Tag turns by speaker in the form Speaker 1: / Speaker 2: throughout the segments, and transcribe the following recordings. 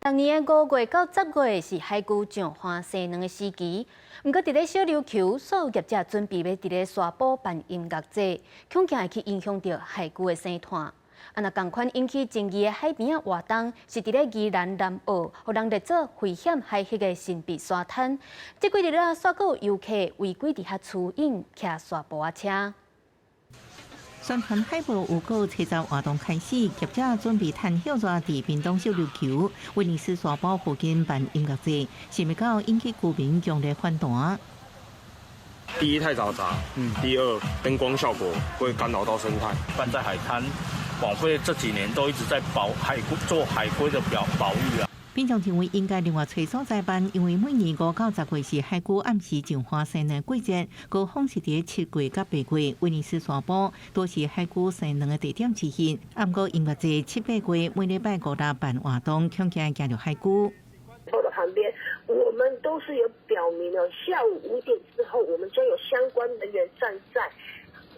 Speaker 1: 逐年的5月到10月是海龟上花生卵的时期，不过伫咧小琉球，所有业者准备要伫咧沙埔办音乐节，恐惊会去影响到海龟的生态。那同款引起争议的海边活动，是伫咧宜兰南澳，互人列做危险海域的神秘沙滩。这几日啦，煞阁有游客违规伫遐取影、骑沙埔仔车。
Speaker 2: 宣传海报有告chế造活动开始，业者准备趁休热伫屏东小琉球、威尼斯沙埔附近办音乐节，是毋到引起居民强烈反弹。
Speaker 3: 第一太嘈杂，第二灯光效果会干扰到生态。
Speaker 4: 办在海滩，网会这几年都一直在做海龟的保育啊。
Speaker 2: 民众认为应该另外找所在办，因为每年5到10月是海龟暗时上花生的季节，高峰是伫7月到8月，威尼斯沙埔都是海龟生卵的地点之一。不过音乐节7、8月每礼拜5、6办活动，恐惊惊到海龟。
Speaker 5: 的旁边，我们都是有表明了，下午5点之后，我们将有相关人员站在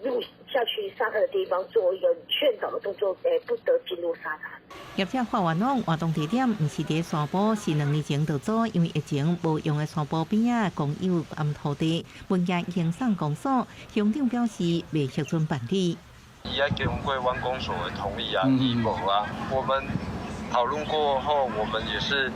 Speaker 5: 入下去沙滩的地方，做一个劝导的动作，不得进入沙滩。
Speaker 2: 业者发完拢活动地点毋是伫沙埔，是2年前就做，因为疫情无用的沙埔边仔公有暗土地，文件营送公所，乡长表示未核准办理。
Speaker 6: 伊要经过湾公所的同意啊，医保啊，我们讨论过后，我们也是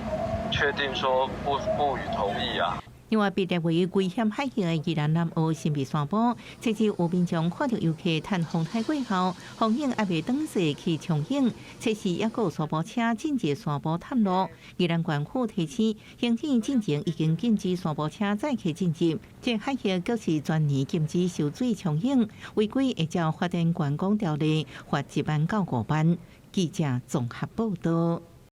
Speaker 6: 确定说不予同意啊。
Speaker 2: 另外，被列为危险海域的宜兰南澳神秘沙埔，这次有民众看到游客趁风台过后，风景还未转势去冲影，测试也有沙埔车进入沙埔探路。宜兰县府提醒，行政进前已经禁止沙埔车再去进入，这海域更是全年禁止游水冲影，违规会照发展观光条例罚1万到5万。记者综合报道。